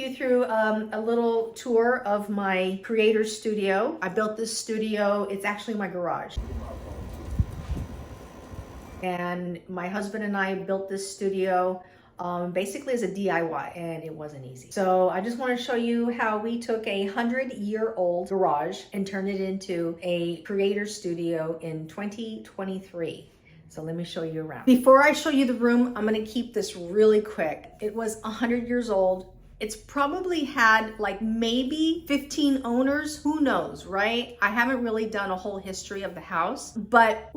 you through a little tour of my creator studio. I built this studio, it's actually my garage. And my husband and I built this studio basically as a DIY, and it wasn't easy. So I just want to show you how we took a 100-year-old garage and turned it into a creator studio in 2023. So let me show you around. Before I show you the room, I'm gonna keep this really quick. It was 100 years old. It's probably had like maybe 15 owners, who knows, right? I haven't really done a whole history of the house, but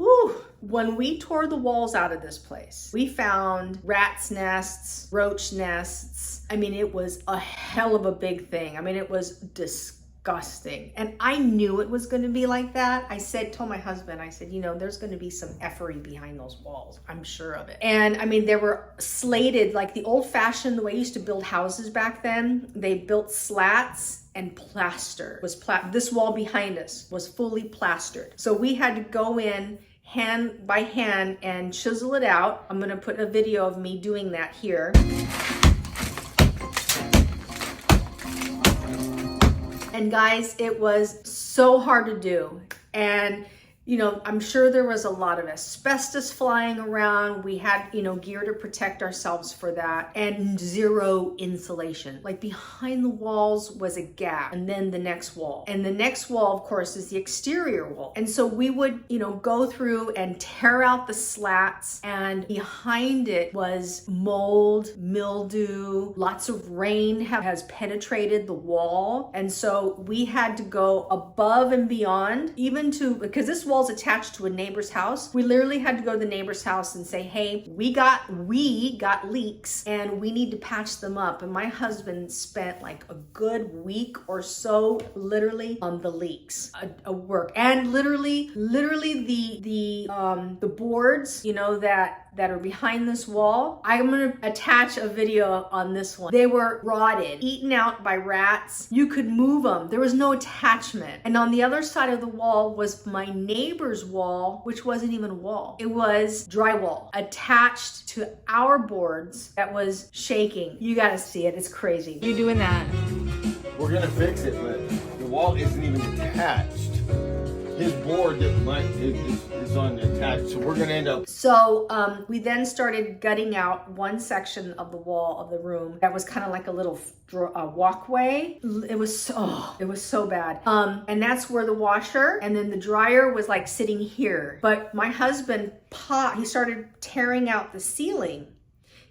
when we tore the walls out of this place, we found rats' nests, roach nests. I mean, it was a hell of a big thing. I mean, it was disgusting. And I knew it was going to be like that. Told my husband, I said, you know, there's going to be some effery behind those walls. I'm sure of it. And I mean, they were slated like the old fashioned, the way you used to build houses back then. They built slats and plaster this wall behind us was fully plastered. So we had to go in hand by hand and chisel it out. I'm going to put a video of me doing that here. And guys, it was so hard to do. And you know, I'm sure there was a lot of asbestos flying around. We had, you know, gear to protect ourselves for that, and zero insulation. Like behind the walls was a gap, and then the next wall. And the next wall, of course, is the exterior wall. And so we would, you know, go through and tear out the slats, and behind it was mold, mildew, lots of rain has penetrated the wall. And so we had to go above and beyond, even because this wall's attached to a neighbor's house. We literally had to go to the neighbor's house and say, hey, we got leaks and we need to patch them up. And my husband spent like a good week or so literally on the leaks, a work. And literally the boards, you know, that are behind this wall. I'm gonna attach a video on this one. They were rotted, eaten out by rats. You could move them. There was no attachment. And on the other side of the wall was my neighbor's wall, which wasn't even a wall. It was drywall attached to our boards that was shaking. You gotta see it, it's crazy. You doing that? We're gonna fix it, but the wall isn't even attached. His board is unattached, so we're gonna end up. So we then started gutting out one section of the wall of the room that was kind of like a little walkway. It was so bad. And that's where the washer and then the dryer was like sitting here. But my husband he started tearing out the ceiling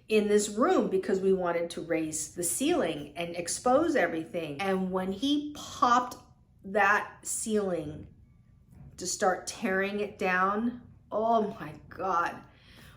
in this room because we wanted to raise the ceiling and expose everything. And when he popped that ceiling to start tearing it down, oh my God.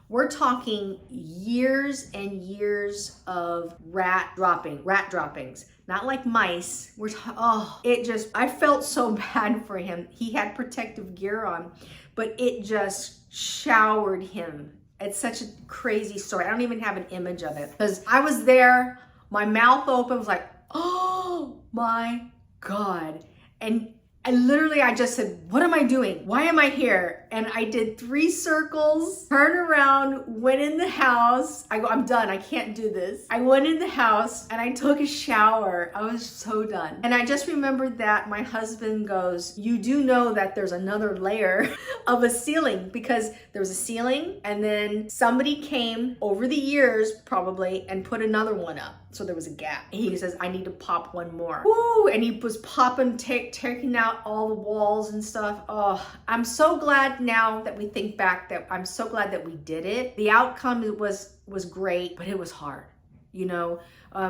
We're talking years and years of rat droppings, not like mice. I felt so bad for him. He had protective gear on, but it just showered him. It's such a crazy story. I don't even have an image of it because I was there, my mouth open, was like, oh my God. And I just said, what am I doing? Why am I here? And I did 3 circles, turned around, went in the house. I go, I'm done. I can't do this. I went in the house and I took a shower. I was so done. And I just remembered that my husband goes, you do know that there's another layer of a ceiling, because there was a ceiling and then somebody came over the years probably and put another one up. So there was a gap. And he says, I need to pop one more. Woo! And he was popping, taking out all the walls and stuff. Oh, I'm so glad now that we think back that I'm so glad that we did it. The outcome was great, but it was hard. You know,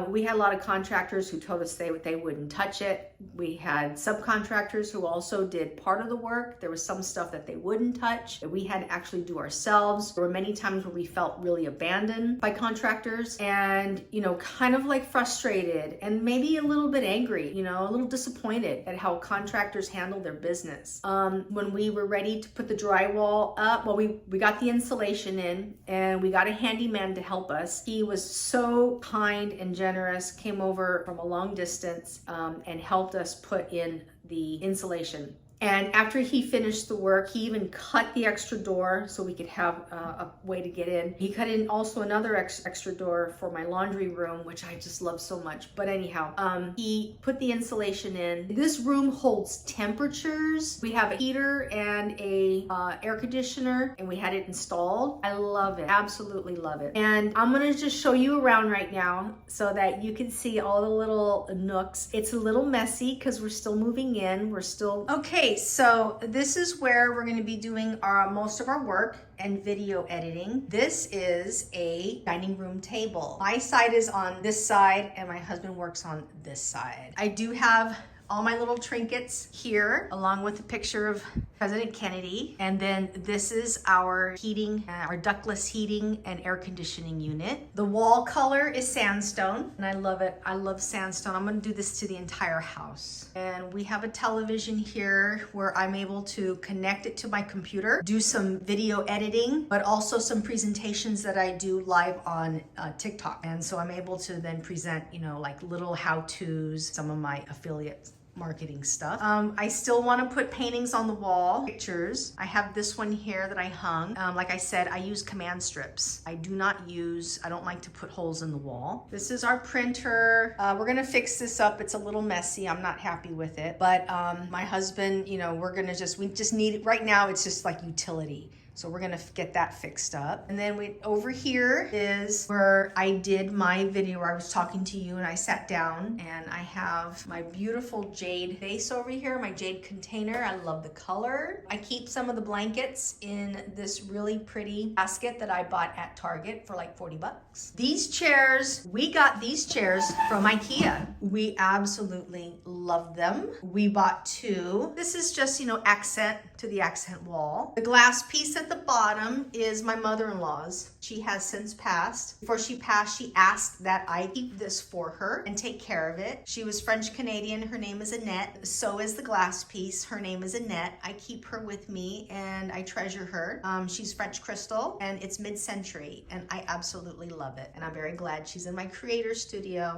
we had a lot of contractors who told us they wouldn't touch it. We had subcontractors who also did part of the work. There was some stuff that they wouldn't touch that we had to actually do ourselves. There were many times where we felt really abandoned by contractors and, you know, kind of like frustrated and maybe a little bit angry, you know, a little disappointed at how contractors handled their business. When we were ready to put the drywall up, well, we got the insulation in and we got a handyman to help us. He was so kind and generous, came over from a long distance and helped us put in the insulation. And after he finished the work, he even cut the extra door so we could have a way to get in. He cut in also another extra door for my laundry room, which I just love so much. But anyhow, he put the insulation in. This room holds temperatures. We have a heater and a air conditioner, and we had it installed. I love it, absolutely love it. And I'm gonna just show you around right now so that you can see all the little nooks. It's a little messy because we're still moving in. We're still okay. So this is where we're going to be doing most of our work and video editing. This is a dining room table. My side is on this side and my husband works on this side. I do have all my little trinkets here, along with a picture of President Kennedy. And then this is our heating, our ductless heating and air conditioning unit. The wall color is sandstone, and I love it. I love sandstone. I'm gonna do this to the entire house. And we have a television here where I'm able to connect it to my computer, do some video editing, but also some presentations that I do live on TikTok. And so I'm able to then present, you know, like little how-tos, some of my affiliate marketing stuff. I still want to put paintings on the wall, pictures. I have this one here that I hung. Like I said, I use command strips. I don't like to put holes in the wall. This is our printer. We're gonna fix this up. It's a little messy. I'm not happy with it. But my husband, you know, we just need it. Right now, it's just like utility. So we're gonna get that fixed up. And then over here is where I did my video where I was talking to you and I sat down, and I have my beautiful jade vase over here, my jade container. I love the color. I keep some of the blankets in this really pretty basket that I bought at Target for like 40 bucks. These chairs, we got these chairs from IKEA. We absolutely love them. We bought 2. This is just, you know, accent to the accent wall. The glass piece at the bottom is my mother-in-law's. She has since passed. Before she passed, she asked that I keep this for her and take care of it. She was French Canadian. Her name is Annette. So is the glass piece. Her name is Annette. I keep her with me and I treasure her. She's French crystal and it's mid-century and I absolutely love it. And I'm very glad she's in my creator studio.